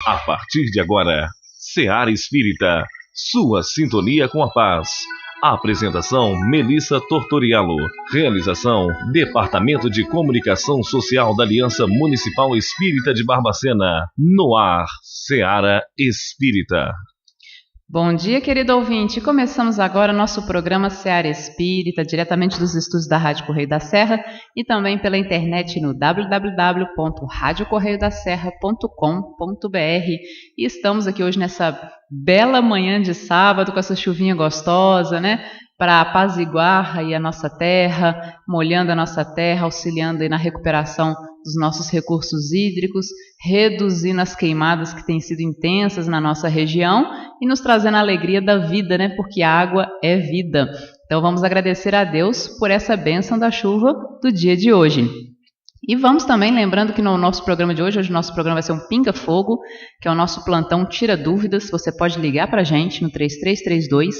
A partir de agora, Seara Espírita, sua sintonia com a paz. Apresentação: Melissa Tortorialo. Realização: Departamento de Comunicação Social da Aliança Municipal Espírita de Barbacena. No ar, Seara Espírita. Bom dia, querido ouvinte. Começamos agora nosso programa Seara Espírita, diretamente dos estúdios da Rádio Correio da Serra e também pela internet no www.radiocorreiodaserra.com.br. E estamos aqui hoje nessa bela manhã de sábado, com essa chuvinha gostosa, né? Para apaziguar aí a nossa terra, molhando a nossa terra, auxiliando aí na recuperação dos nossos recursos hídricos, reduzindo as queimadas que têm sido intensas na nossa região e nos trazendo a alegria da vida, né? Porque a água é vida. Então vamos agradecer a Deus por essa bênção da chuva do dia de hoje. E vamos também lembrando que no nosso programa de hoje o nosso programa vai ser um Pinga Fogo, que é o nosso plantão Tira Dúvidas. Você pode ligar para a gente no 3332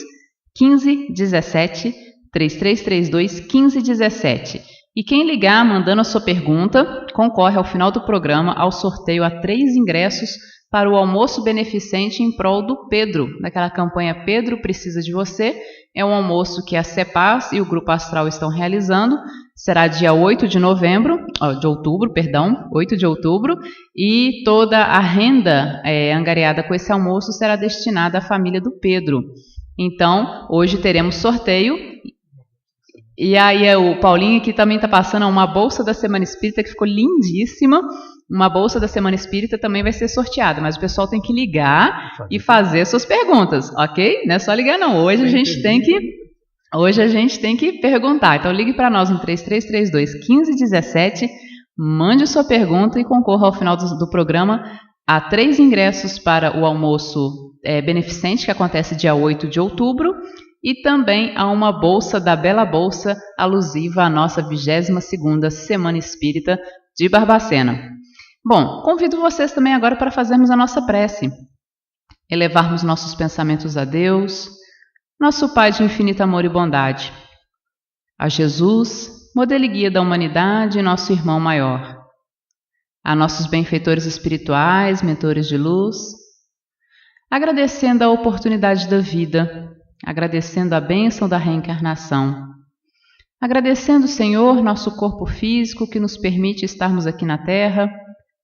1517, 3332 1517. E quem ligar mandando a sua pergunta concorre ao final do programa ao sorteio a 3 ingressos para o almoço beneficente em prol do Pedro, daquela campanha Pedro Precisa de Você. É um almoço que a CEPAS e o Grupo Astral estão realizando. Será dia 8 de outubro, e toda a renda angariada com esse almoço será destinada à família do Pedro. Então, hoje teremos sorteio. E aí o Paulinho aqui também está passando uma bolsa da Semana Espírita que ficou lindíssima. Uma bolsa da Semana Espírita também vai ser sorteada, mas o pessoal tem que ligar e fazer suas perguntas, ok? Não é só ligar não, hoje a gente tem que perguntar. Então ligue para nós no 3332 1517, mande sua pergunta e concorra ao final do programa a 3 ingressos para o almoço beneficente que acontece dia 8 de outubro. E também há uma bolsa da Bela Bolsa alusiva à nossa 22ª Semana Espírita de Barbacena. Bom, convido vocês também agora para fazermos a nossa prece, elevarmos nossos pensamentos a Deus, nosso Pai de infinito amor e bondade, a Jesus, modelo e guia da humanidade e nosso irmão maior, a nossos benfeitores espirituais, mentores de luz, agradecendo a oportunidade da vida, agradecendo a bênção da reencarnação, agradecendo, Senhor, nosso corpo físico que nos permite estarmos aqui na Terra,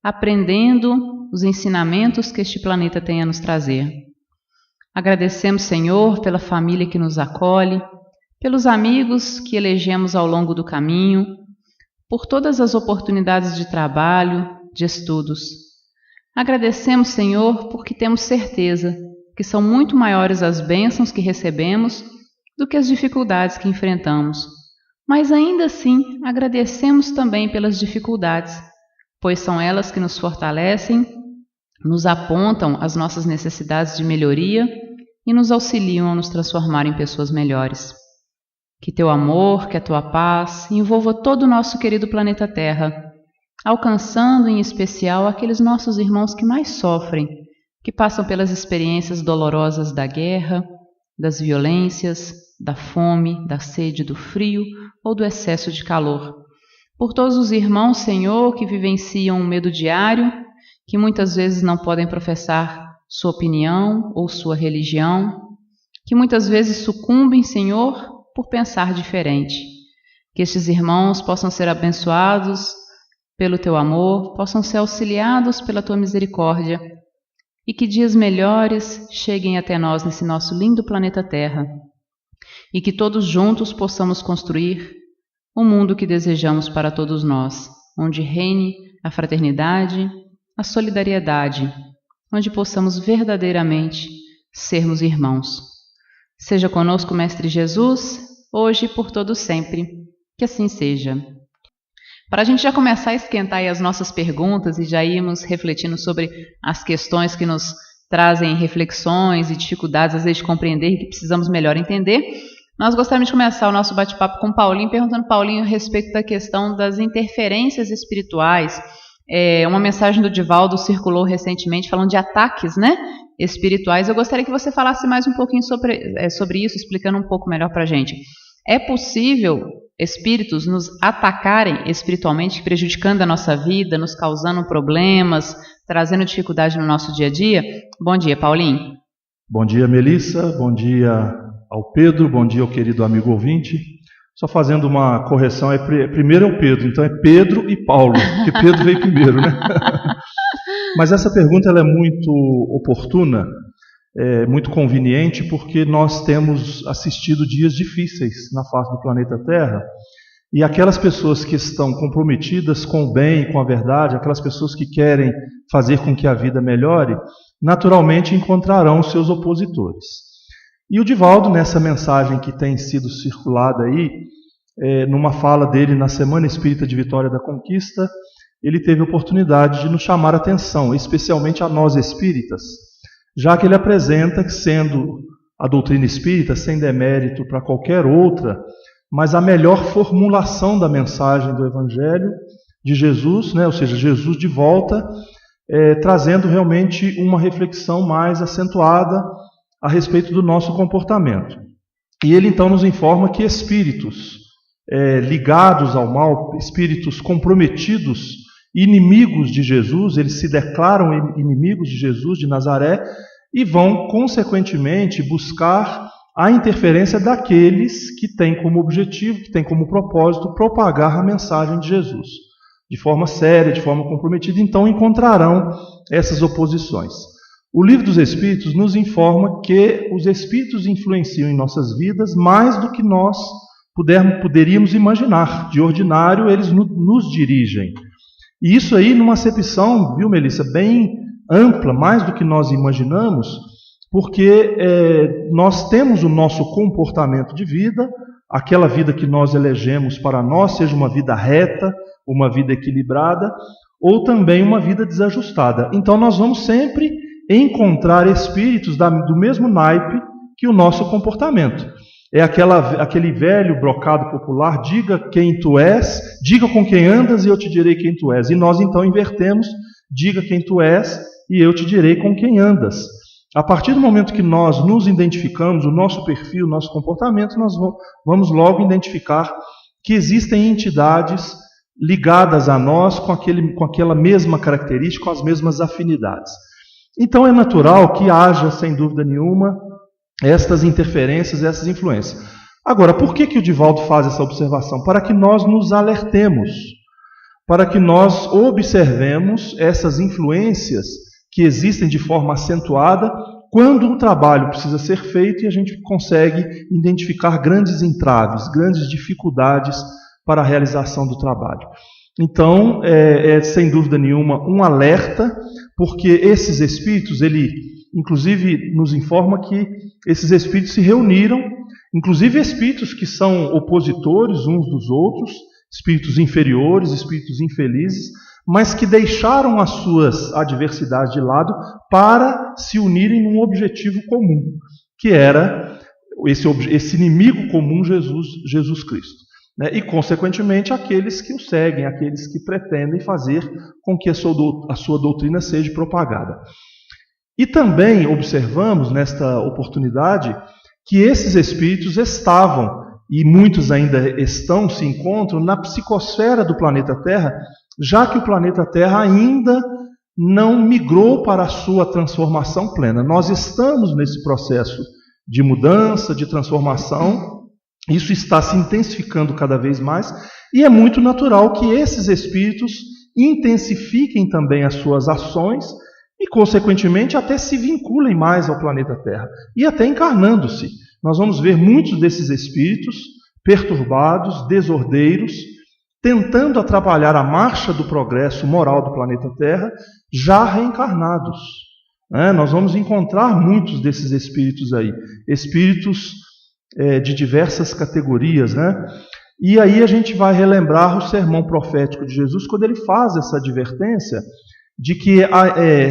aprendendo os ensinamentos que este planeta tem a nos trazer. Agradecemos, Senhor, pela família que nos acolhe, pelos amigos que elegemos ao longo do caminho, por todas as oportunidades de trabalho, de estudos. Agradecemos, Senhor, porque temos certeza que são muito maiores as bênçãos que recebemos do que as dificuldades que enfrentamos. Mas ainda assim, agradecemos também pelas dificuldades, pois são elas que nos fortalecem, nos apontam as nossas necessidades de melhoria e nos auxiliam a nos transformar em pessoas melhores. Que teu amor, que a tua paz envolva todo o nosso querido planeta Terra, alcançando em especial aqueles nossos irmãos que mais sofrem, que passam pelas experiências dolorosas da guerra, das violências, da fome, da sede, do frio ou do excesso de calor. Por todos os irmãos, Senhor, que vivenciam um medo diário, que muitas vezes não podem professar sua opinião ou sua religião, que muitas vezes sucumbem, Senhor, por pensar diferente. Que estes irmãos possam ser abençoados pelo teu amor, possam ser auxiliados pela tua misericórdia, e que dias melhores cheguem até nós nesse nosso lindo planeta Terra, e que todos juntos possamos construir o mundo que desejamos para todos nós, onde reine a fraternidade, a solidariedade, onde possamos verdadeiramente sermos irmãos. Seja conosco, Mestre Jesus, hoje e por todo sempre, que assim seja. Para a gente já começar a esquentar aí as nossas perguntas e já irmos refletindo sobre as questões que nos trazem reflexões e dificuldades, às vezes, de compreender e que precisamos melhor entender, nós gostaríamos de começar o nosso bate-papo com o Paulinho, perguntando, Paulinho, a respeito da questão das interferências espirituais. Uma mensagem do Divaldo circulou recentemente falando de ataques, né, espirituais. Eu gostaria que você falasse mais um pouquinho sobre isso, explicando um pouco melhor para a gente. É possível espíritos nos atacarem espiritualmente, prejudicando a nossa vida, nos causando problemas, trazendo dificuldade no nosso dia a dia? Bom dia, Paulinho. Bom dia, Melissa. Bom dia ao Pedro. Bom dia ao querido amigo ouvinte. Só fazendo uma correção, primeiro é o Pedro, então é Pedro e Paulo, porque Pedro veio primeiro, né? Mas essa pergunta ela é muito oportuna, muito conveniente, porque nós temos assistido dias difíceis na face do planeta Terra, e aquelas pessoas que estão comprometidas com o bem, com a verdade, aquelas pessoas que querem fazer com que a vida melhore, naturalmente encontrarão seus opositores. E o Divaldo, nessa mensagem que tem sido circulada aí, numa fala dele na Semana Espírita de Vitória da Conquista, ele teve a oportunidade de nos chamar a atenção, especialmente a nós espíritas, já que ele apresenta que, sendo a doutrina espírita, sem demérito para qualquer outra, mas a melhor formulação da mensagem do Evangelho de Jesus, né, ou seja, Jesus de volta, trazendo realmente uma reflexão mais acentuada a respeito do nosso comportamento. E ele então nos informa que espíritos ligados ao mal, espíritos comprometidos, inimigos de Jesus, eles se declaram inimigos de Jesus de Nazaré e vão, consequentemente, buscar a interferência daqueles que têm como objetivo, que têm como propósito, propagar a mensagem de Jesus. De forma séria, de forma comprometida, então encontrarão essas oposições. O Livro dos Espíritos nos informa que os Espíritos influenciam em nossas vidas mais do que nós poderíamos imaginar. De ordinário, eles nos dirigem. E isso aí numa acepção, viu, Melissa, bem ampla, mais do que nós imaginamos, porque nós temos o nosso comportamento de vida, aquela vida que nós elegemos para nós, seja uma vida reta, uma vida equilibrada, ou também uma vida desajustada. Então nós vamos sempre encontrar espíritos do mesmo naipe que o nosso comportamento. É aquele velho brocado popular, diga quem tu és, diga com quem andas e eu te direi quem tu és. E nós então invertemos, diga quem tu és e eu te direi com quem andas. A partir do momento que nós nos identificamos, o nosso perfil, o nosso comportamento, nós vamos logo identificar que existem entidades ligadas a nós com aquela mesma característica, com as mesmas afinidades. Então é natural que haja, sem dúvida nenhuma, estas interferências, essas influências. Agora, por que o Divaldo faz essa observação? Para que nós nos alertemos, para que nós observemos essas influências que existem de forma acentuada quando um trabalho precisa ser feito e a gente consegue identificar grandes entraves, grandes dificuldades para a realização do trabalho. Então, sem dúvida nenhuma um alerta, porque esses espíritos, ele inclusive nos informa que esses espíritos se reuniram, inclusive espíritos que são opositores uns dos outros, espíritos inferiores, espíritos infelizes, mas que deixaram as suas adversidades de lado para se unirem num objetivo comum, que era esse inimigo comum, Jesus Cristo. E, consequentemente, aqueles que o seguem, aqueles que pretendem fazer com que a sua doutrina seja propagada. E também observamos, nesta oportunidade, que esses espíritos estavam, e muitos ainda se encontram, na psicosfera do planeta Terra, já que o planeta Terra ainda não migrou para a sua transformação plena. Nós estamos nesse processo de mudança, de transformação. Isso está se intensificando cada vez mais e é muito natural que esses espíritos intensifiquem também as suas ações e, consequentemente, até se vinculem mais ao planeta Terra e até encarnando-se. Nós vamos ver muitos desses espíritos perturbados, desordeiros, tentando atrapalhar a marcha do progresso moral do planeta Terra, já reencarnados. Nós vamos encontrar muitos desses espíritos aí, espíritos de diversas categorias, E aí a gente vai relembrar o sermão profético de Jesus, quando ele faz essa advertência de que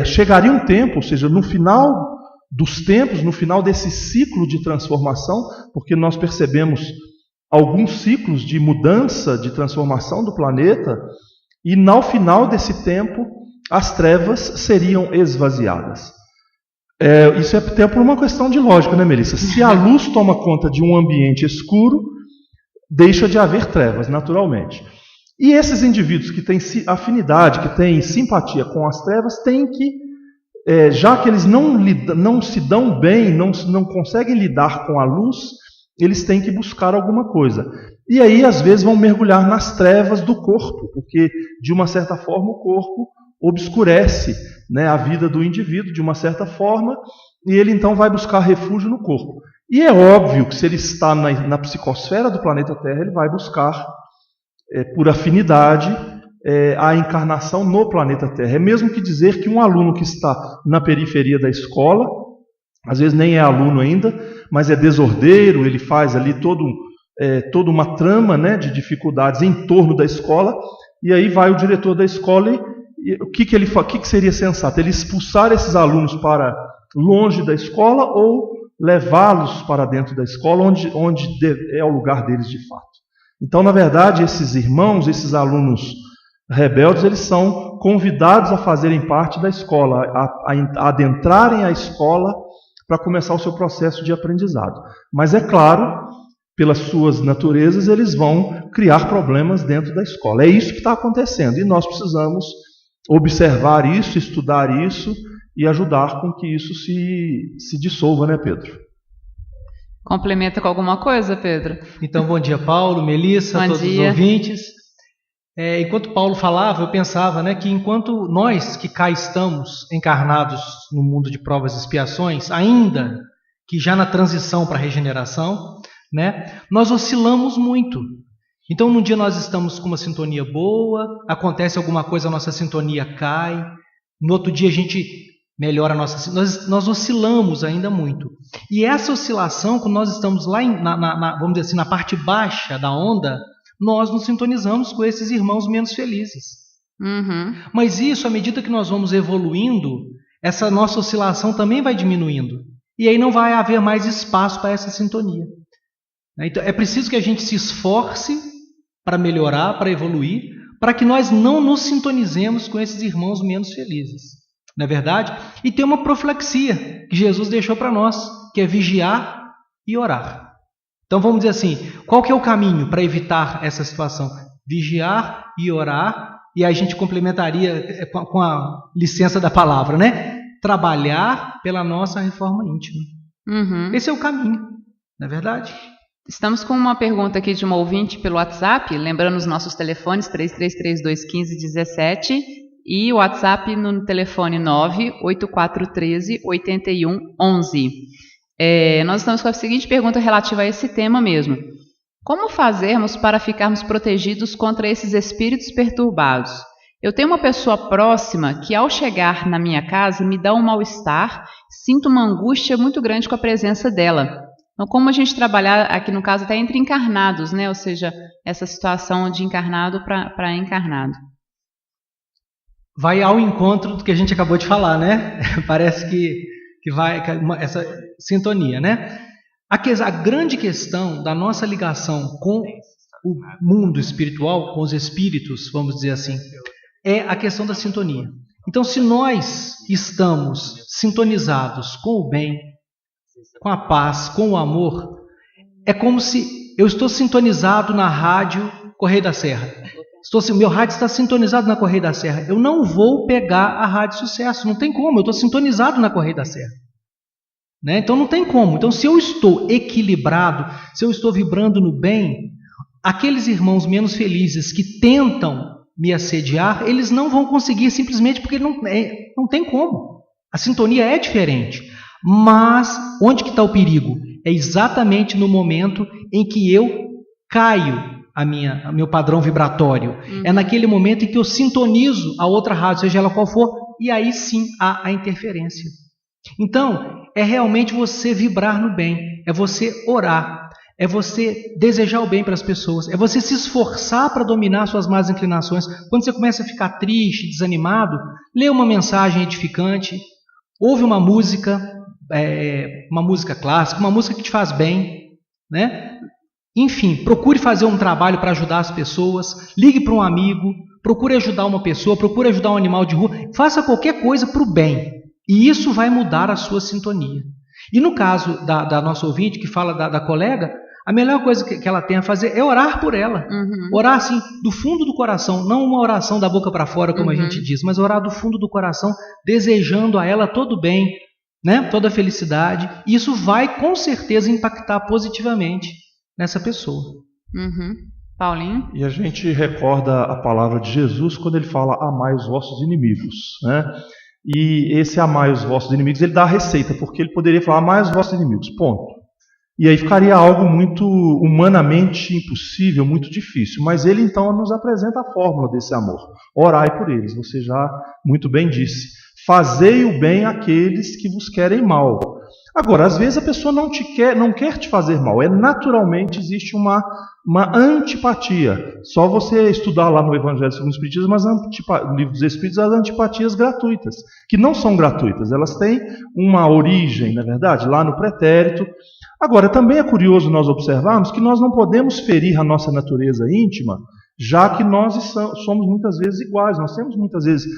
chegaria um tempo, ou seja, no final dos tempos, no final desse ciclo de transformação, porque nós percebemos alguns ciclos de mudança, de transformação do planeta, e no final desse tempo as trevas seriam esvaziadas. Isso é até por uma questão de lógica, né, Melissa? Se a luz toma conta de um ambiente escuro, deixa de haver trevas, naturalmente. E esses indivíduos que têm afinidade, que têm simpatia com as trevas, têm que, já que eles não se dão bem, não conseguem lidar com a luz, eles têm que buscar alguma coisa. E aí, às vezes, vão mergulhar nas trevas do corpo, porque, de uma certa forma, o corpo obscurece, né, a vida do indivíduo, de uma certa forma, e ele então vai buscar refúgio no corpo. E é óbvio que se ele está na psicosfera do planeta Terra, ele vai buscar, por afinidade, a encarnação no planeta Terra. É mesmo que dizer que um aluno que está na periferia da escola, às vezes nem é aluno ainda, mas é desordeiro, ele faz ali toda uma trama, né, de dificuldades em torno da escola, e aí vai o diretor da escola e o que seria sensato? Ele expulsar esses alunos para longe da escola ou levá-los para dentro da escola, onde é o lugar deles de fato. Então, na verdade, esses irmãos, esses alunos rebeldes, eles são convidados a fazerem parte da escola, a adentrarem a escola para começar o seu processo de aprendizado. Mas é claro, pelas suas naturezas, eles vão criar problemas dentro da escola. É isso que está acontecendo e nós precisamos observar isso, estudar isso e ajudar com que isso se dissolva, né, Pedro? Complementa com alguma coisa, Pedro? Então, bom dia, Paulo, Melissa, todos os ouvintes. Enquanto Paulo falava, eu pensava, né, que enquanto nós que cá estamos encarnados no mundo de provas e expiações, ainda que já na transição para a regeneração, né, nós oscilamos muito. Então, num dia nós estamos com uma sintonia boa, acontece alguma coisa, a nossa sintonia cai. No outro dia a gente melhora a nossa... Nós oscilamos ainda muito. E essa oscilação, quando nós estamos lá, vamos dizer assim, na parte baixa da onda, nós nos sintonizamos com esses irmãos menos felizes. Uhum. Mas isso, à medida que nós vamos evoluindo, essa nossa oscilação também vai diminuindo. E aí não vai haver mais espaço para essa sintonia. Então, é preciso que a gente se esforce para melhorar, para evoluir, para que nós não nos sintonizemos com esses irmãos menos felizes. Não é verdade? E tem uma profilaxia que Jesus deixou para nós, que é vigiar e orar. Então vamos dizer assim, qual que é o caminho para evitar essa situação? Vigiar e orar, e aí a gente complementaria com a licença da palavra, né? Trabalhar pela nossa reforma íntima. Uhum. Esse é o caminho, não é verdade? Estamos com uma pergunta aqui de uma ouvinte pelo WhatsApp, lembrando os nossos telefones 33321517 e o WhatsApp no telefone 984138111. Nós estamos com a seguinte pergunta relativa a esse tema mesmo. Como fazermos para ficarmos protegidos contra esses espíritos perturbados? Eu tenho uma pessoa próxima que ao chegar na minha casa me dá um mal-estar, sinto uma angústia muito grande com a presença dela. Então, como a gente trabalhar aqui no caso até entre encarnados, né? Ou seja, essa situação de encarnado para encarnado. Vai ao encontro do que a gente acabou de falar, né? Parece que vai essa sintonia, né? A grande questão da nossa ligação com o mundo espiritual, com os espíritos, vamos dizer assim, é a questão da sintonia. Então, se nós estamos sintonizados com o bem, com a paz, com o amor, é como se eu estou sintonizado na rádio Correio da Serra. Meu rádio está sintonizado na Correio da Serra. Eu não vou pegar a Rádio Sucesso, não tem como, eu estou sintonizado na Correio da Serra. Né? Então não tem como. Então, se eu estou equilibrado, se eu estou vibrando no bem, aqueles irmãos menos felizes que tentam me assediar, eles não vão conseguir simplesmente porque não tem como. A sintonia é diferente. Mas onde que está o perigo? É exatamente no momento em que eu caio meu padrão vibratório. É naquele momento em que eu sintonizo a outra rádio, seja ela qual for, e aí sim há a interferência. Então, é realmente você vibrar no bem, é você orar, é você desejar o bem para as pessoas, é você se esforçar para dominar suas más inclinações. Quando você começa a ficar triste, desanimado, lê uma mensagem edificante, ouve uma música clássica, uma música que te faz bem, né? Enfim, procure fazer um trabalho para ajudar as pessoas, ligue para um amigo, procure ajudar uma pessoa, procure ajudar um animal de rua, faça qualquer coisa para o bem, e isso vai mudar a sua sintonia. E no caso da nossa ouvinte, que fala da colega, a melhor coisa que ela tem a fazer é orar por ela. Orar assim, do fundo do coração, não uma oração da boca para fora, como a gente diz, mas orar do fundo do coração, desejando a ela todo o bem, né? Toda a felicidade. E isso vai com certeza impactar positivamente nessa pessoa. Paulinho? E a gente recorda a palavra de Jesus quando ele fala: amai os vossos inimigos, né? E esse amai os vossos inimigos, ele dá a receita, porque ele poderia falar: amai os vossos inimigos, ponto. E aí ficaria algo muito humanamente impossível, muito difícil. Mas ele então nos apresenta a fórmula desse amor. Orai por eles, você já muito bem disse. Fazei o bem àqueles que vos querem mal. Agora, às vezes a pessoa não quer te fazer mal. Naturalmente existe uma antipatia. Só você estudar lá no Evangelho segundo o Espiritismo, no Livro dos Espíritos, as antipatias gratuitas, que não são gratuitas, elas têm uma origem, na verdade, lá no pretérito. Agora, também é curioso nós observarmos que nós não podemos ferir a nossa natureza íntima, já que nós somos muitas vezes iguais, nós temos muitas vezes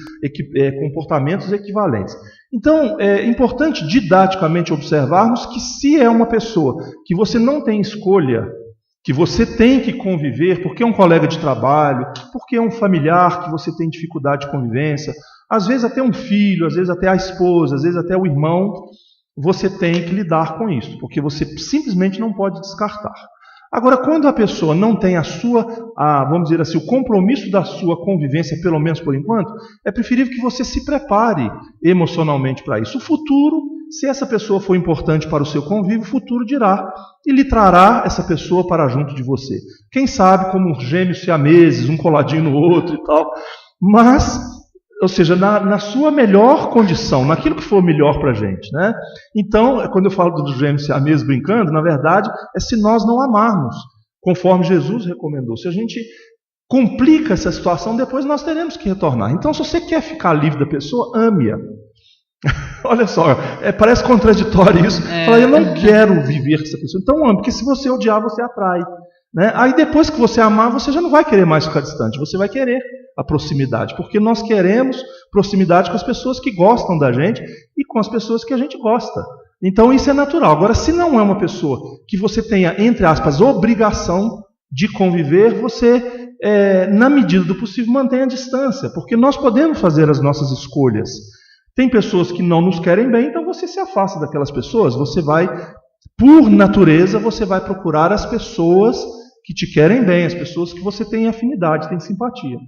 comportamentos equivalentes. Então, é importante didaticamente observarmos que se é uma pessoa que você não tem escolha, que você tem que conviver, porque é um colega de trabalho, porque é um familiar que você tem dificuldade de convivência, às vezes até um filho, às vezes até a esposa, às vezes até o irmão, você tem que lidar com isso, porque você simplesmente não pode descartar. Agora, quando a pessoa não tem vamos dizer assim, o compromisso da sua convivência, pelo menos por enquanto, é preferível que você se prepare emocionalmente para isso. O futuro, se essa pessoa for importante para o seu convívio, o futuro dirá e lhe trará essa pessoa para junto de você. Quem sabe como gêmeos siameses, um coladinho no outro e tal, mas, ou seja, na sua melhor condição, naquilo que for melhor para a gente, né? Então, quando eu falo dos gêmeos siameses brincando, na verdade, é se nós não amarmos, conforme Jesus recomendou. Se a gente complica essa situação, depois nós teremos que retornar. Então, se você quer ficar livre da pessoa, ame-a. Olha só, parece contraditório isso. Falar, eu não quero viver com essa pessoa. Então, ame, porque se você odiar, você atrai. Né? Aí depois que você amar, você já não vai querer mais ficar distante, você vai querer a proximidade, porque nós queremos proximidade com as pessoas que gostam da gente e com as pessoas que a gente gosta. Então isso é natural. Agora, se não é uma pessoa que você tenha, entre aspas, obrigação de conviver, você, na medida do possível, mantenha a distância, porque nós podemos fazer as nossas escolhas. Tem pessoas que não nos querem bem, então você se afasta daquelas pessoas, você vai, por natureza, você vai procurar as pessoas que te querem bem, as pessoas que você tem afinidade, tem simpatia.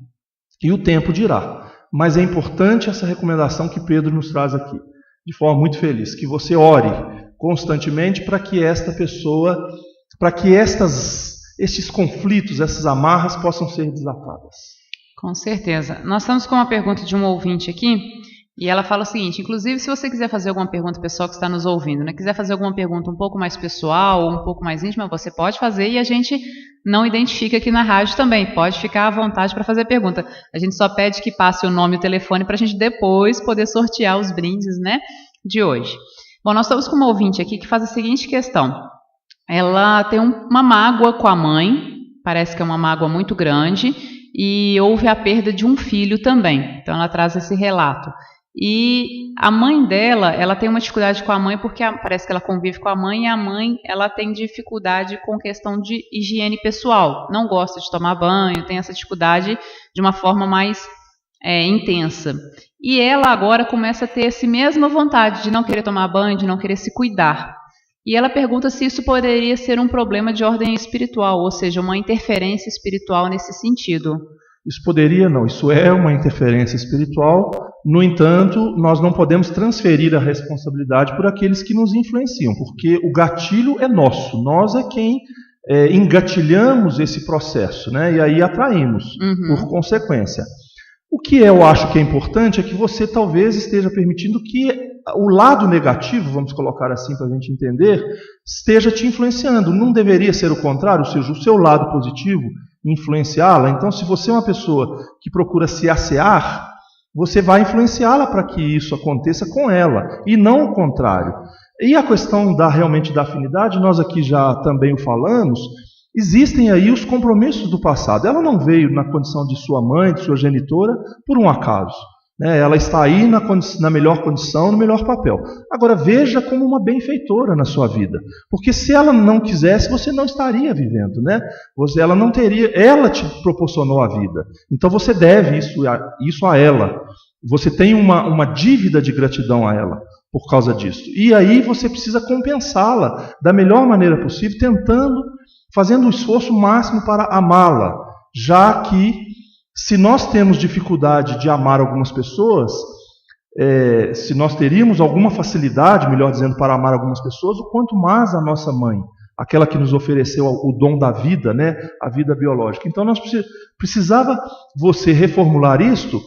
E o tempo dirá. Mas é importante essa recomendação que Pedro nos traz aqui, de forma muito feliz, que você ore constantemente para que esta pessoa, para que estes conflitos, essas amarras possam ser desatadas. Com certeza. Nós estamos com uma pergunta de um ouvinte aqui, e ela fala o seguinte: inclusive, se você quiser fazer alguma pergunta, pessoal que está nos ouvindo, né, quiser fazer alguma pergunta um pouco mais pessoal ou um pouco mais íntima, você pode fazer e a gente não identifica aqui na rádio também. Pode ficar à vontade para fazer pergunta. A gente só pede que passe o nome e o telefone para a gente depois poder sortear os brindes, né, de hoje. Bom, nós estamos com uma ouvinte aqui que faz a seguinte questão. Ela tem uma mágoa com a mãe, parece que é uma mágoa muito grande, e houve a perda de um filho também. Então ela traz esse relato. E a mãe dela, ela tem uma dificuldade com a mãe porque parece que ela convive com a mãe e a mãe, ela tem dificuldade com questão de higiene pessoal. Não gosta de tomar banho, tem essa dificuldade de uma forma mais intensa. E ela agora começa a ter essa mesma vontade de não querer tomar banho, de não querer se cuidar. E ela pergunta se isso poderia ser um problema de ordem espiritual, ou seja, uma interferência espiritual nesse sentido. Isso poderia não, isso é uma interferência espiritual. No entanto, nós não podemos transferir a responsabilidade por aqueles que nos influenciam, porque o gatilho é nosso, nós é quem engatilhamos esse processo, né? E aí atraímos, por consequência. O que eu acho que é importante é que você talvez esteja permitindo que o lado negativo, vamos colocar assim para a gente entender, esteja te influenciando. Não deveria ser o contrário, ou seja, o seu lado positivo influenciá-la. Então, se você é uma pessoa que procura se assear, você vai influenciá-la para que isso aconteça com ela, e não o contrário. E a questão realmente da afinidade, nós aqui já também o falamos, existem aí os compromissos do passado. Ela não veio na condição de sua mãe, de sua genitora, por um acaso. né? Ela está aí na melhor condição, no melhor papel. Agora veja como uma benfeitora na sua vida, porque se ela não quisesse, você não estaria vivendo, né? Ela não teria, ela te proporcionou a vida, então você deve isso a ela. Você tem uma dívida de gratidão a ela por causa disso. E aí você precisa compensá-la da melhor maneira possível, fazendo um esforço máximo para amá-la, já que se nós temos dificuldade de amar algumas pessoas, se nós teríamos alguma facilidade, melhor dizendo, para amar algumas pessoas, o quanto mais a nossa mãe, aquela que nos ofereceu o dom da vida, né, a vida biológica. Então nós precisava você reformular isto.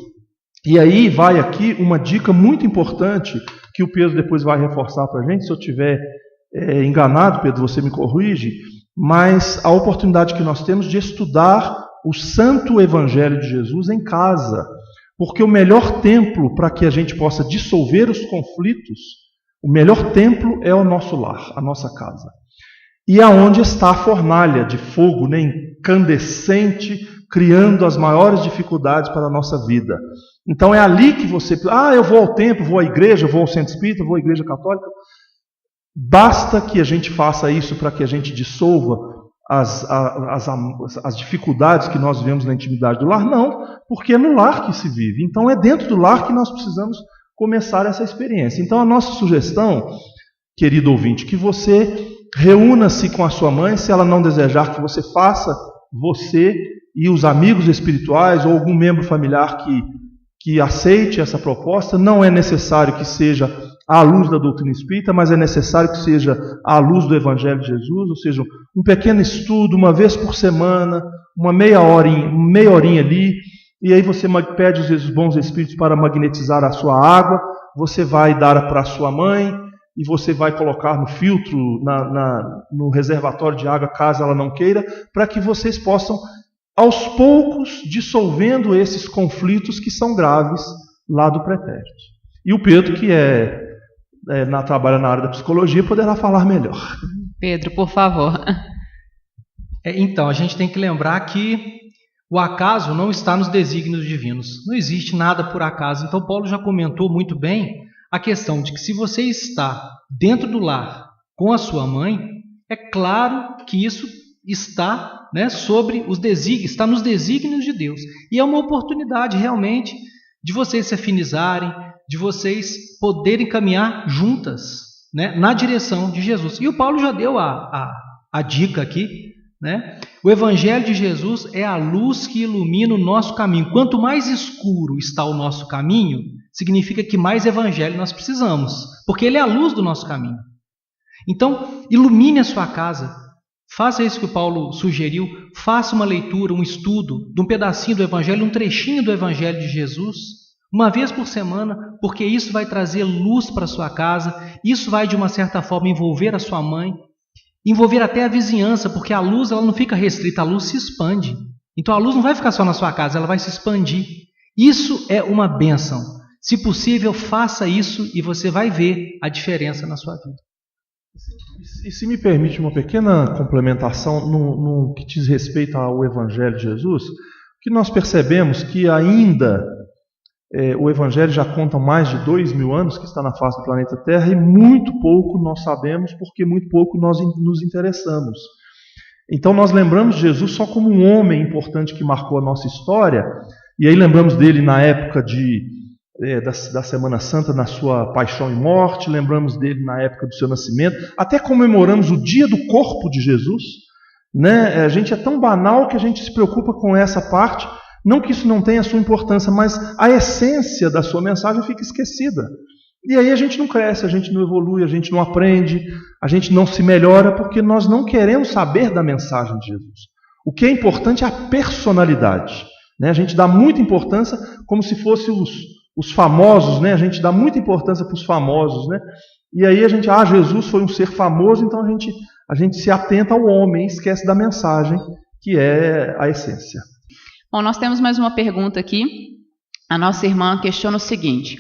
E aí vai aqui uma dica muito importante que o Pedro depois vai reforçar para a gente. Se eu estiver enganado, Pedro, você me corrige, mas a oportunidade que nós temos de estudar o Santo Evangelho de Jesus em casa, porque o melhor templo para que a gente possa dissolver os conflitos, o melhor templo é o nosso lar, a nossa casa. E aonde está a fornalha de fogo, né, incandescente, criando as maiores dificuldades para a nossa vida. Então é ali que você... eu vou ao templo, vou à igreja, vou ao centro espírita, vou à igreja católica. Basta que a gente faça isso para que a gente dissolva as dificuldades que nós vivemos na intimidade do lar? Não, porque é no lar que se vive. Então é dentro do lar que nós precisamos começar essa experiência. Então a nossa sugestão, querido ouvinte, que você reúna-se com a sua mãe, se ela não desejar que você faça, você e os amigos espirituais ou algum membro familiar que aceite essa proposta. Não é necessário que seja à luz da doutrina espírita, mas é necessário que seja à luz do Evangelho de Jesus, ou seja, um pequeno estudo, uma vez por semana, uma meia horinha ali, e aí você pede os bons espíritos para magnetizar a sua água, você vai dar para a sua mãe, e você vai colocar no filtro, no reservatório de água, caso ela não queira, para que vocês possam, aos poucos, dissolvendo esses conflitos que são graves lá do pretérito. E o Pedro, que trabalha na área da psicologia, poderá falar melhor. Pedro, por favor. Então, a gente tem que lembrar que o acaso não está nos desígnios divinos. Não existe nada por acaso. Então, Paulo já comentou muito bem a questão de que se você está dentro do lar com a sua mãe, é claro que isso está, né, sobre os desígnios, está nos desígnios de Deus. E é uma oportunidade realmente de vocês se afinizarem, de vocês poderem caminhar juntas, né, na direção de Jesus. E o Paulo já deu a dica aqui, né? O Evangelho de Jesus é a luz que ilumina o nosso caminho. Quanto mais escuro está o nosso caminho, significa que mais Evangelho nós precisamos, porque ele é a luz do nosso caminho. Então, ilumine a sua casa, faça isso que o Paulo sugeriu, faça uma leitura, um estudo de um pedacinho do Evangelho, um trechinho do Evangelho de Jesus, uma vez por semana, porque isso vai trazer luz para a sua casa, isso vai de uma certa forma envolver a sua mãe, envolver até a vizinhança, porque a luz ela não fica restrita, a luz se expande. Então a luz não vai ficar só na sua casa, ela vai se expandir. Isso é uma bênção. Se possível, faça isso e você vai ver a diferença na sua vida. E se me permite uma pequena complementação no que diz respeito ao Evangelho de Jesus, que nós percebemos que ainda o Evangelho já conta mais de 2000 anos que está na face do planeta Terra e muito pouco nós sabemos porque muito pouco nós nos interessamos. Então nós lembramos de Jesus só como um homem importante que marcou a nossa história, e aí lembramos dele na época da Semana Santa, na sua paixão e morte, lembramos dele na época do seu nascimento, até comemoramos o dia do corpo de Jesus, né? A gente é tão banal que a gente se preocupa com essa parte. Não que isso não tenha a sua importância, mas a essência da sua mensagem fica esquecida. E aí a gente não cresce, a gente não evolui, a gente não aprende, a gente não se melhora, porque nós não queremos saber da mensagem de Jesus. O que é importante é a personalidade, né? A gente dá muita importância como se fossem os famosos, né? A gente dá muita importância para os famosos, né? E aí a gente, Jesus foi um ser famoso, então a gente se atenta ao homem e esquece da mensagem, que é a essência. Bom, nós temos mais uma pergunta aqui. A nossa irmã questiona o seguinte: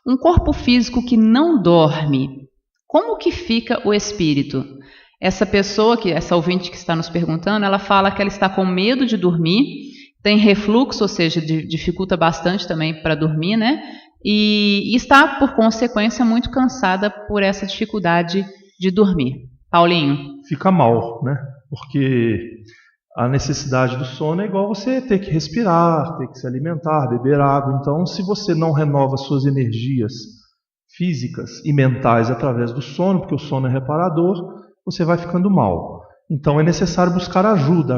um corpo físico que não dorme, como que fica o espírito? Essa ouvinte que está nos perguntando, ela fala que ela está com medo de dormir, tem refluxo, ou seja, dificulta bastante também para dormir, né? E está, por consequência, muito cansada por essa dificuldade de dormir. Paulinho? Fica mal, né? Porque a necessidade do sono é igual você ter que respirar, ter que se alimentar, beber água. Então, se você não renova suas energias físicas e mentais através do sono, porque o sono é reparador, você vai ficando mal. Então, é necessário buscar ajuda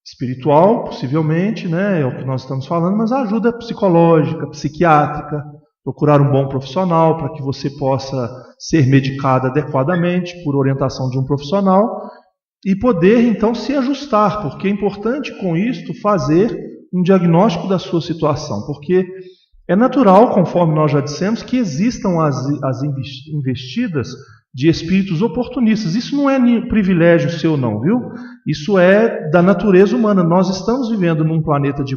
espiritual, possivelmente, né? É o que nós estamos falando, mas ajuda psicológica, psiquiátrica, procurar um bom profissional para que você possa ser medicado adequadamente por orientação de um profissional e poder então se ajustar, porque é importante com isto fazer um diagnóstico da sua situação, porque é natural, conforme nós já dissemos, que existam as investidas de espíritos oportunistas. Isso não é privilégio seu não, viu? Isso é da natureza humana. Nós estamos vivendo num planeta de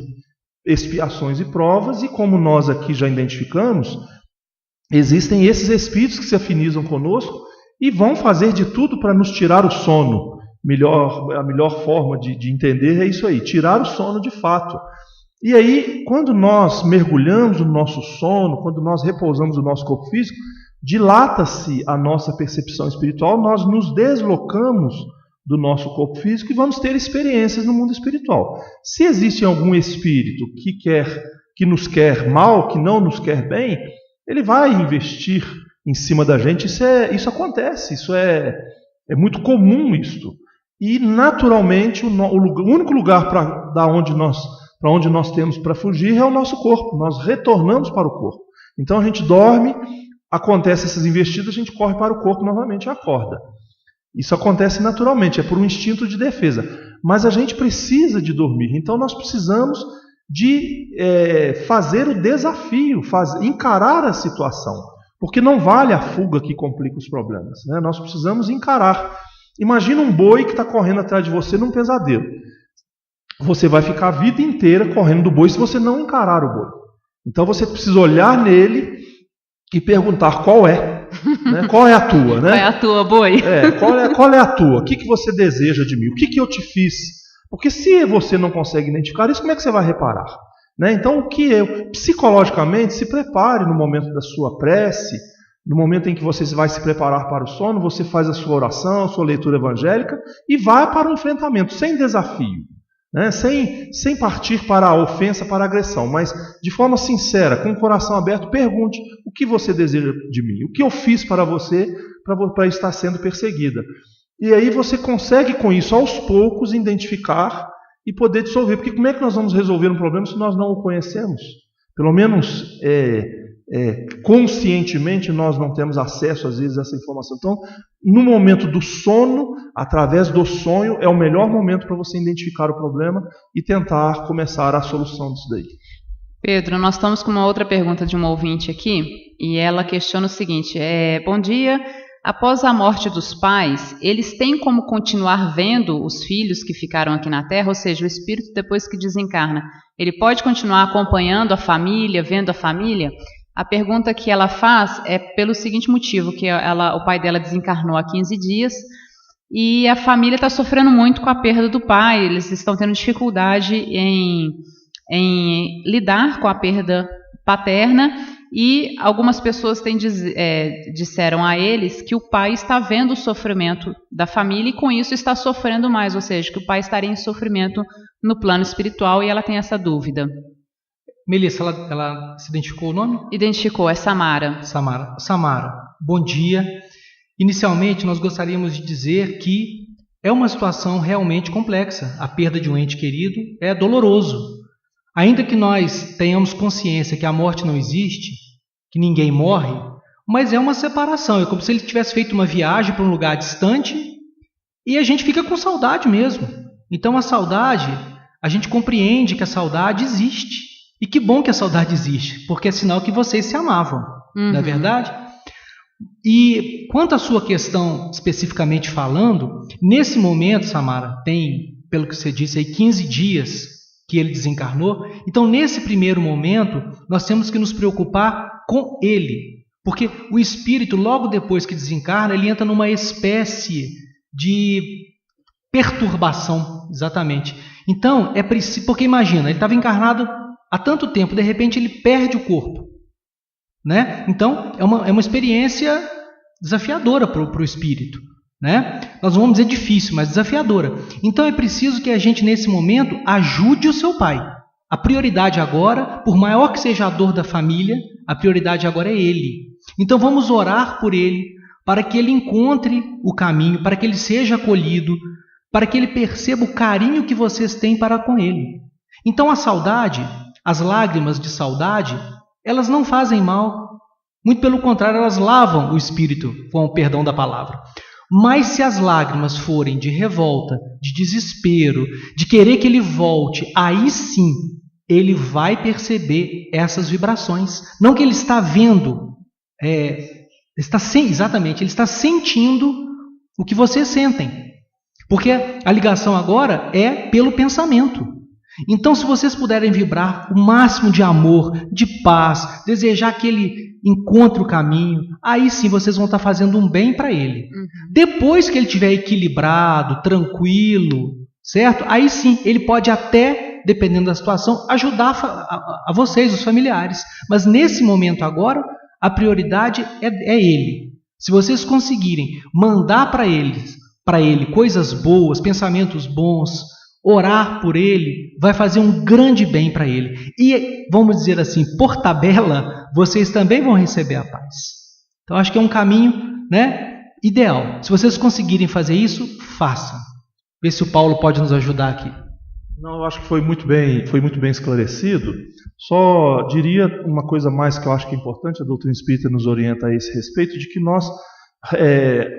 expiações e provas, e como nós aqui já identificamos, existem esses espíritos que se afinizam conosco e vão fazer de tudo para nos tirar o sono. A melhor forma de entender é isso aí, tirar o sono de fato. E aí, quando nós mergulhamos no nosso sono, quando nós repousamos o nosso corpo físico, dilata-se a nossa percepção espiritual, nós nos deslocamos do nosso corpo físico e vamos ter experiências no mundo espiritual. Se existe algum espírito que nos quer mal, que não nos quer bem, ele vai investir em cima da gente. Isso acontece, isso é muito comum isto. E naturalmente o único lugar para onde nós temos para fugir é o nosso corpo. Nós retornamos para o corpo. Então a gente dorme, acontece essas investidas, a gente corre para o corpo novamente e acorda. Isso acontece naturalmente, é por um instinto de defesa. Mas a gente precisa de dormir. Então nós precisamos de fazer o desafio, encarar a situação. Porque não vale a fuga que complica os problemas, né? Nós precisamos encarar. Imagina um boi que está correndo atrás de você num pesadelo. Você vai ficar a vida inteira correndo do boi se você não encarar o boi. Então você precisa olhar nele e perguntar qual é. Né? Qual é a tua? Né? Qual é a tua, boi? Qual é a tua? O que você deseja de mim? O que eu te fiz? Porque se você não consegue identificar isso, como é que você vai reparar? Né? Então, psicologicamente, se prepare no momento da sua prece, no momento em que você vai se preparar para o sono, você faz a sua oração, a sua leitura evangélica e vai para o enfrentamento, sem desafio, né? Sem partir para a ofensa, para a agressão, mas de forma sincera, com o coração aberto, pergunte o que você deseja de mim, o que eu fiz para você para estar sendo perseguida. E aí você consegue com isso, aos poucos, identificar e poder dissolver, porque como é que nós vamos resolver um problema se nós não o conhecemos? Pelo menos conscientemente nós não temos acesso às vezes a essa informação. Então, no momento do sono, através do sonho, é o melhor momento para você identificar o problema e tentar começar a solução disso daí. Pedro, nós estamos com uma outra pergunta de uma ouvinte aqui, e ela questiona o seguinte: bom dia, após a morte dos pais, eles têm como continuar vendo os filhos que ficaram aqui na Terra? Ou seja, o espírito, depois que desencarna, ele pode continuar acompanhando a família, vendo a família? A pergunta que ela faz é pelo seguinte motivo, que o pai dela desencarnou há 15 dias e a família está sofrendo muito com a perda do pai, eles estão tendo dificuldade em lidar com a perda paterna, e algumas pessoas disseram a eles que o pai está vendo o sofrimento da família e com isso está sofrendo mais, ou seja, que o pai estaria em sofrimento no plano espiritual, e ela tem essa dúvida. Melissa, ela se identificou o nome? Identificou, é Samara. Samara, bom dia. Inicialmente, nós gostaríamos de dizer que é uma situação realmente complexa. A perda de um ente querido é doloroso. Ainda que nós tenhamos consciência que a morte não existe, que ninguém morre, mas é uma separação. É como se ele tivesse feito uma viagem para um lugar distante e a gente fica com saudade mesmo. Então a saudade, a gente compreende que a saudade existe. E que bom que a saudade existe, porque é sinal que vocês se amavam, não é verdade? E quanto à sua questão especificamente falando, nesse momento, Samara, tem, pelo que você disse aí, 15 dias que ele desencarnou. Então, nesse primeiro momento, nós temos que nos preocupar com ele, porque o espírito, logo depois que desencarna, ele entra numa espécie de perturbação, exatamente. Então, é preciso, porque imagina, ele estava encarnado há tanto tempo, de repente ele perde o corpo, né? Então, é uma experiência desafiadora para o espírito, né? Nós não vamos dizer difícil, mas desafiadora. Então, é preciso que a gente, nesse momento, ajude o seu pai. A prioridade agora, por maior que seja a dor da família, a prioridade agora é ele. Então, vamos orar por ele, para que ele encontre o caminho, para que ele seja acolhido, para que ele perceba o carinho que vocês têm para com ele. Então, a saudade, as lágrimas de saudade, elas não fazem mal. Muito pelo contrário, elas lavam o espírito, com o perdão da palavra. Mas se as lágrimas forem de revolta, de desespero, de querer que ele volte, aí sim ele vai perceber essas vibrações. Não que ele está vendo, exatamente, ele está sentindo o que vocês sentem. Porque a ligação agora é pelo pensamento. Então, se vocês puderem vibrar o máximo de amor, de paz, desejar que ele encontre o caminho, aí sim vocês vão estar fazendo um bem para ele. Depois que ele estiver equilibrado, tranquilo, certo? Aí sim, ele pode até, dependendo da situação, ajudar a vocês, os familiares. Mas nesse momento agora, a prioridade é ele. Se vocês conseguirem mandar para ele coisas boas, pensamentos bons, orar por ele, vai fazer um grande bem para ele. E, vamos dizer assim, por tabela, vocês também vão receber a paz. Então, acho que é um caminho, né, ideal. Se vocês conseguirem fazer isso, façam. Vê se o Paulo pode nos ajudar aqui. Não, eu acho que foi muito bem esclarecido. Só diria uma coisa mais que eu acho que é importante, a doutrina espírita nos orienta a esse respeito, de que nós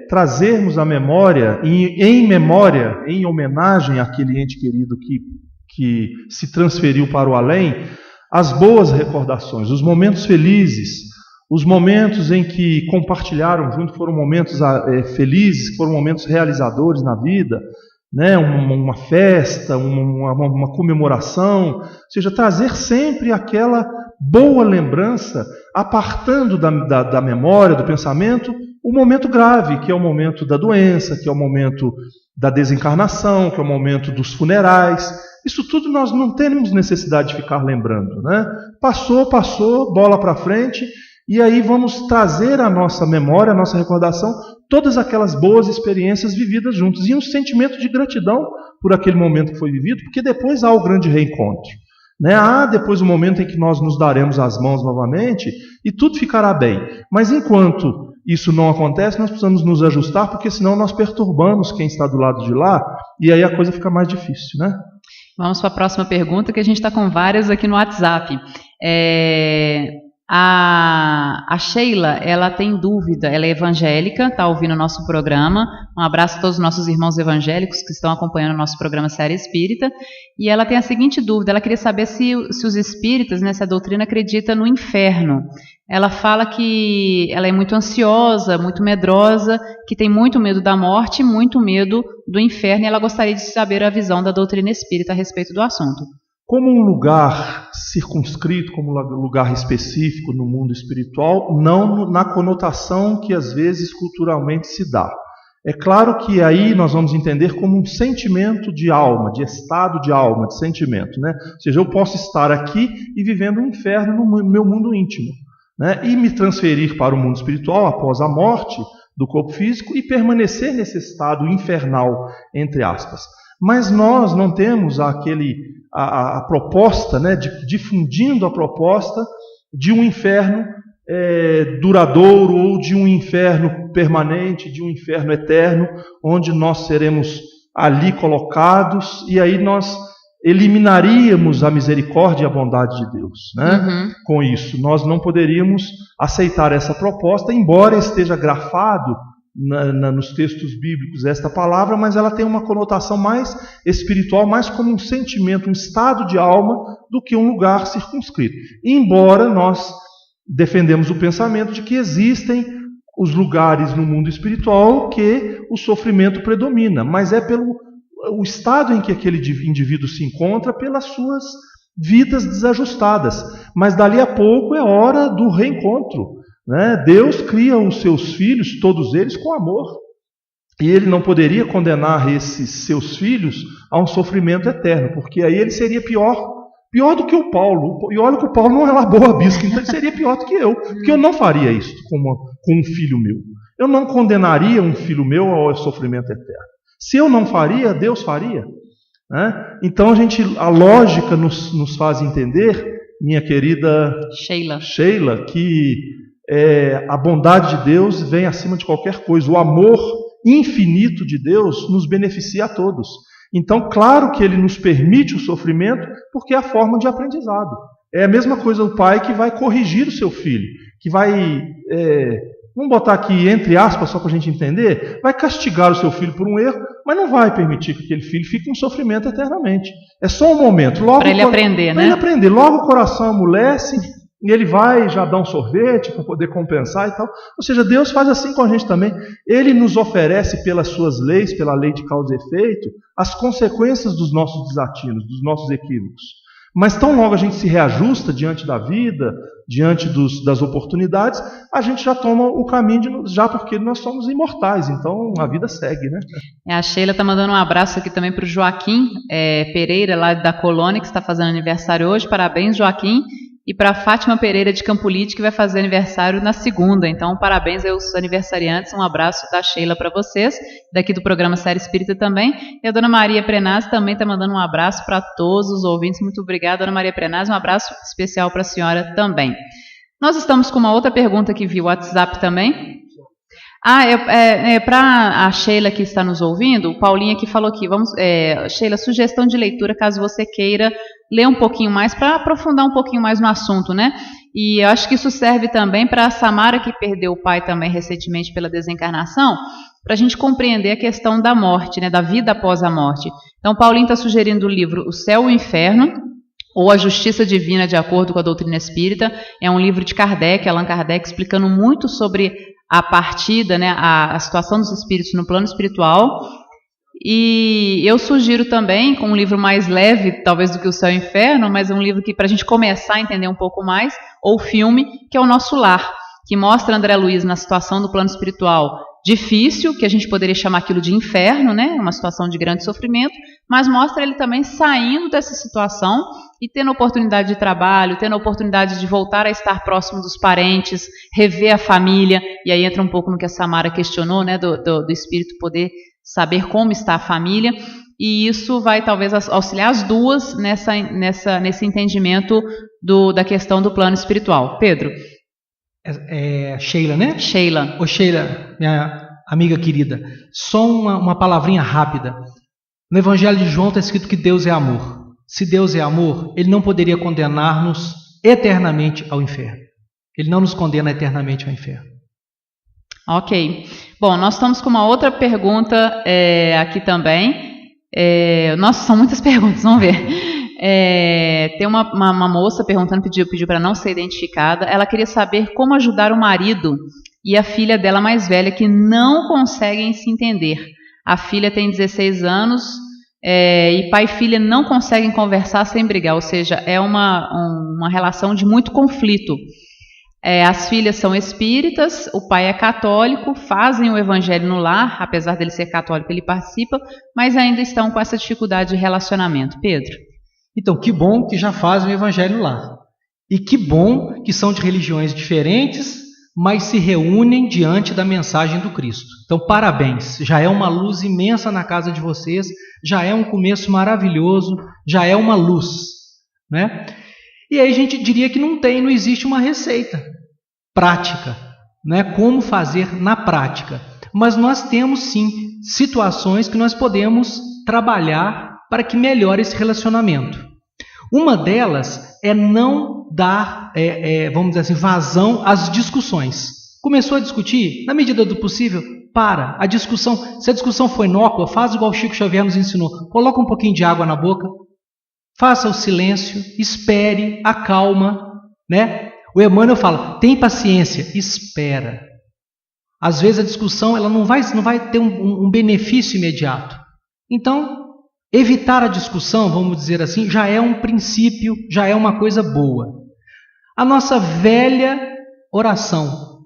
trazermos a memória, em homenagem àquele ente querido que se transferiu para o além, as boas recordações, os momentos felizes, os momentos em que compartilharam junto, foram momentos felizes, foram momentos realizadores na vida, né? Uma festa, uma comemoração, ou seja, trazer sempre aquela boa lembrança, apartando da memória, do pensamento, o momento grave, que é o momento da doença, que é o momento da desencarnação, que é o momento dos funerais. Isso tudo nós não temos necessidade de ficar lembrando, né? Passou, bola para frente, e aí vamos trazer à nossa memória, à nossa recordação, todas aquelas boas experiências vividas juntos, e um sentimento de gratidão por aquele momento que foi vivido, porque depois há o grande reencontro, né? Há depois o momento em que nós nos daremos as mãos novamente, e tudo ficará bem. Mas enquanto isso não acontece, nós precisamos nos ajustar, porque senão nós perturbamos quem está do lado de lá, e aí a coisa fica mais difícil, né? Vamos para a próxima pergunta, que a gente está com várias aqui no WhatsApp. A Sheila, ela tem dúvida, ela é evangélica, está ouvindo o nosso programa. Um abraço a todos os nossos irmãos evangélicos que estão acompanhando o nosso programa Seara Espírita. E ela tem a seguinte dúvida, ela queria saber se os espíritas, né, se a doutrina acredita no inferno. Ela fala que ela é muito ansiosa, muito medrosa, que tem muito medo da morte, muito medo do inferno, e ela gostaria de saber a visão da doutrina espírita a respeito do assunto. Como um lugar circunscrito, como um lugar específico no mundo espiritual, não na conotação que às vezes culturalmente se dá. É claro que aí nós vamos entender como um sentimento de alma, de estado de alma, de sentimento, né? Ou seja, eu posso estar aqui e vivendo um inferno no meu mundo íntimo, né? E me transferir para o mundo espiritual após a morte do corpo físico e permanecer nesse estado infernal, entre aspas. Mas nós não temos a proposta, né, difundindo a proposta de um inferno duradouro ou de um inferno permanente, de um inferno eterno, onde nós seremos ali colocados e aí nós eliminaríamos a misericórdia e a bondade de Deus, né? Com isso, nós não poderíamos aceitar essa proposta, embora esteja grafado nos textos bíblicos esta palavra, mas ela tem uma conotação mais espiritual, mais como um sentimento, um estado de alma, do que um lugar circunscrito. Embora nós defendemos o pensamento de que existem os lugares no mundo espiritual que o sofrimento predomina, mas é pelo o estado em que aquele indivíduo se encontra, pelas suas vidas desajustadas. Mas dali a pouco é hora do reencontro, né? Deus cria os seus filhos, todos eles, com amor. E ele não poderia condenar esses seus filhos a um sofrimento eterno, porque aí ele seria pior do que o Paulo. E olha que o Paulo não elabou a bisca, então ele seria pior do que eu, porque eu não faria isso com um filho meu. Eu não condenaria um filho meu ao sofrimento eterno. Se eu não faria, Deus faria. Né? Então a lógica nos faz entender, minha querida Sheila, que a bondade de Deus vem acima de qualquer coisa. O amor infinito de Deus nos beneficia a todos. Então, claro que ele nos permite o sofrimento, porque é a forma de aprendizado. É a mesma coisa do pai que vai corrigir o seu filho, que vai, vamos botar aqui entre aspas, só para a gente entender, vai castigar o seu filho por um erro, mas não vai permitir que aquele filho fique em sofrimento eternamente. É só um momento. Para ele aprender, né? Para ele aprender. Logo o coração amolece, e ele vai já dar um sorvete para poder compensar e tal. Ou seja, Deus faz assim com a gente também. Ele nos oferece pelas suas leis, pela lei de causa e efeito, as consequências dos nossos desatinos, dos nossos equívocos. Mas tão logo a gente se reajusta diante da vida, diante das oportunidades, a gente já toma o caminho, já porque nós somos imortais, então a vida segue, né? A Sheila está mandando um abraço aqui também para o Joaquim Pereira, lá da Colônia, que está fazendo aniversário hoje. Parabéns, Joaquim. E para a Fátima Pereira de Campolite, que vai fazer aniversário na segunda. Então, parabéns aos aniversariantes. Um abraço da Sheila para vocês, daqui do programa Série Espírita também. E a Dona Maria Prenaz também está mandando um abraço para todos os ouvintes. Muito obrigada, Dona Maria Prenaz. Um abraço especial para a senhora também. Nós estamos com uma outra pergunta que vi o WhatsApp também. Para a Sheila que está nos ouvindo, o Paulinho aqui falou aqui, Sheila, sugestão de leitura caso você queira ler um pouquinho mais, para aprofundar um pouquinho mais no assunto, né? E eu acho que isso serve também para a Samara, que perdeu o pai também recentemente pela desencarnação, para a gente compreender a questão da morte, né? Da vida após a morte. Então, Paulinho está sugerindo o livro O Céu e o Inferno, ou A Justiça Divina de Acordo com a Doutrina Espírita. É um livro de Kardec, Allan Kardec, explicando muito sobre a partida, né, a situação dos espíritos no plano espiritual. E eu sugiro também, com um livro mais leve, talvez do que O Céu e o Inferno, mas um livro que para a gente começar a entender um pouco mais, ou filme, que é O Nosso Lar, que mostra André Luiz na situação do plano espiritual difícil, que a gente poderia chamar aquilo de inferno, né, uma situação de grande sofrimento, mas mostra ele também saindo dessa situação e tendo oportunidade de trabalho, tendo a oportunidade de voltar a estar próximo dos parentes, rever a família, e aí entra um pouco no que a Samara questionou, né, do espírito poder saber como está a família, e isso vai talvez auxiliar as duas nesse entendimento da questão do plano espiritual. Pedro? Sheila, né? Sheila. Ô Sheila, minha amiga querida, só uma palavrinha rápida. No Evangelho de João está escrito que Deus é amor. Se Deus é amor, Ele não poderia condenar-nos eternamente ao inferno. Ele não nos condena eternamente ao inferno. Ok. Bom, nós estamos com uma outra pergunta aqui também. Nossa, são muitas perguntas, vamos ver. Tem uma moça perguntando, pediu para não ser identificada. Ela queria saber como ajudar o marido e a filha dela mais velha, que não conseguem se entender. A filha tem 16 anos e pai e filha não conseguem conversar sem brigar, ou seja, é uma relação de muito conflito. As filhas são espíritas, o pai é católico, fazem o evangelho no lar, apesar dele ser católico, ele participa, mas ainda estão com essa dificuldade de relacionamento. Pedro? Então, que bom que já fazem o evangelho lá. E que bom que são de religiões diferentes, mas se reúnem diante da mensagem do Cristo. Então, parabéns, já é uma luz imensa na casa de vocês, já é um começo maravilhoso, já é uma luz, né? E aí a gente diria que não existe uma receita prática, né? Como fazer na prática. Mas nós temos sim situações que nós podemos trabalhar para que melhore esse relacionamento. Uma delas é não dar, vamos dizer assim, vazão às discussões. Começou a discutir, na medida do possível, para. A discussão, se a discussão foi inócua, faz igual o Chico Xavier nos ensinou. Coloca um pouquinho de água na boca, faça o silêncio, espere, acalma, né? O Emmanuel fala, tem paciência, espera. Às vezes a discussão ela não vai ter um benefício imediato. Então, evitar a discussão, vamos dizer assim, já é um princípio, já é uma coisa boa. A nossa velha oração,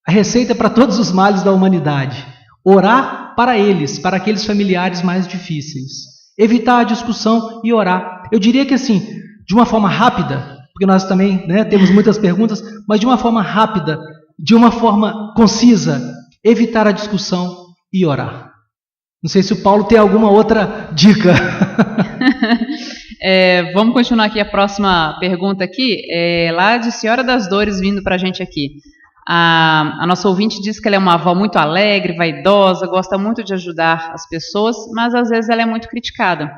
a receita para todos os males da humanidade. Orar para eles, para aqueles familiares mais difíceis. Evitar a discussão e orar. Eu diria que assim, de uma forma rápida, porque nós também, né, temos muitas perguntas, mas de uma forma rápida, de uma forma concisa, evitar a discussão e orar. Não sei se o Paulo tem alguma outra dica. Vamos continuar aqui a próxima pergunta aqui, lá de Senhora das Dores vindo para a gente aqui. A nossa ouvinte diz que ela é uma avó muito alegre, vaidosa, gosta muito de ajudar as pessoas, mas às vezes ela é muito criticada.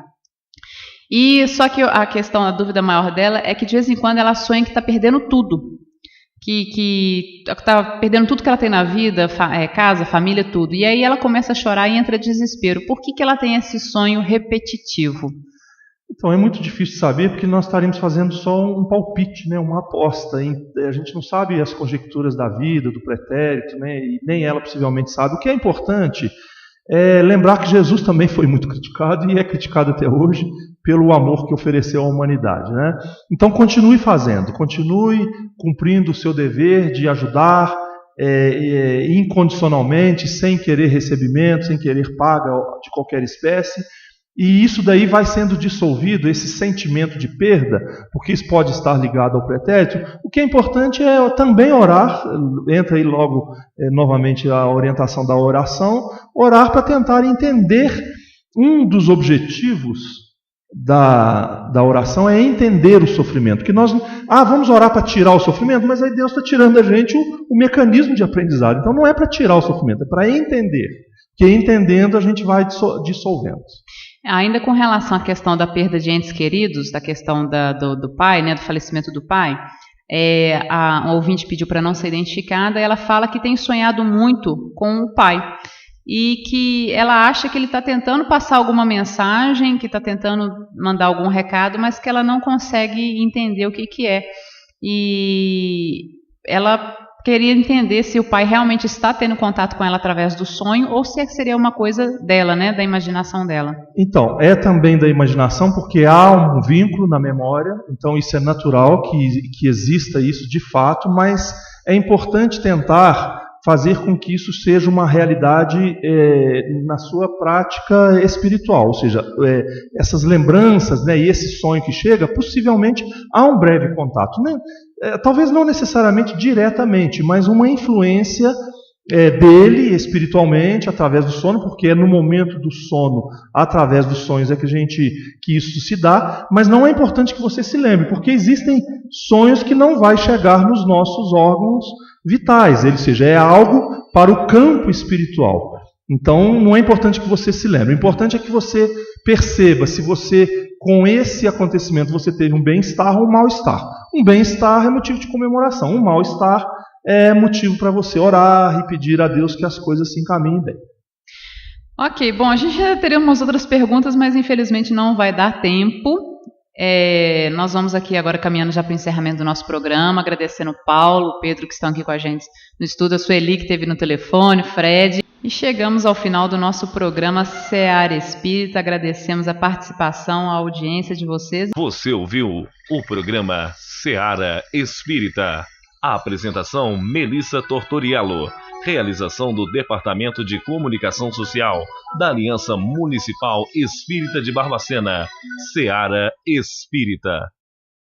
E só que a dúvida maior dela é que de vez em quando ela sonha que está perdendo tudo. Que está perdendo tudo que ela tem na vida, casa, família, tudo. E aí ela começa a chorar e entra em desespero. Por que ela tem esse sonho repetitivo? Então é muito difícil saber, porque nós estaremos fazendo só um palpite, né, uma aposta. A gente não sabe as conjecturas da vida, do pretérito, né, e nem ela possivelmente sabe. O que é importante é lembrar que Jesus também foi muito criticado e é criticado até hoje pelo amor que ofereceu à humanidade, né? Então continue fazendo, continue cumprindo o seu dever de ajudar incondicionalmente, sem querer recebimento, sem querer paga de qualquer espécie. E isso daí vai sendo dissolvido, esse sentimento de perda, porque isso pode estar ligado ao pretérito. O que é importante é também orar, entra aí logo novamente a orientação da oração, orar para tentar entender. Um dos objetivos da oração é entender o sofrimento. Que nós, vamos orar para tirar o sofrimento, mas aí Deus está tirando da gente o mecanismo de aprendizado. Então não é para tirar o sofrimento, é para entender. Porque entendendo a gente vai dissolvendo. Ainda com relação à questão da perda de entes queridos, da questão do pai, né, do falecimento do pai, a ouvinte pediu para não ser identificada, e ela fala que tem sonhado muito com o pai e que ela acha que ele está tentando passar alguma mensagem, que está tentando mandar algum recado, mas que ela não consegue entender o que é. E ela queria entender se o pai realmente está tendo contato com ela através do sonho ou se seria uma coisa dela, né, da imaginação dela. Então, é também da imaginação, porque há um vínculo na memória, então isso é natural que exista isso de fato, mas é importante tentar fazer com que isso seja uma realidade na sua prática espiritual, ou seja, essas lembranças, né, e esse sonho que chega, possivelmente há um breve contato, né? Talvez não necessariamente diretamente, mas uma influência dele espiritualmente através do sono, porque é no momento do sono, através dos sonhos que isso se dá, mas não é importante que você se lembre, porque existem sonhos que não vai chegar nos nossos órgãos vitais, ou seja, é algo para o campo espiritual. Então não é importante que você se lembre, o importante é que você perceba se você, com esse acontecimento, você teve um bem-estar ou um mal-estar. Um bem-estar é motivo de comemoração, um mal-estar é motivo para você orar e pedir a Deus que as coisas se encaminhem bem. Ok, bom, a gente já teria umas outras perguntas, mas infelizmente não vai dar tempo. Nós vamos aqui agora caminhando já para o encerramento do nosso programa, agradecendo o Paulo, o Pedro que estão aqui com a gente no estúdio, a Sueli que esteve no telefone, o Fred. E chegamos ao final do nosso programa Seara Espírita, agradecemos a participação, a audiência de vocês. Você ouviu o programa Seara Espírita. A apresentação Melissa Tortoriello. Realização do Departamento de Comunicação Social da Aliança Municipal Espírita de Barbacena. Seara Espírita.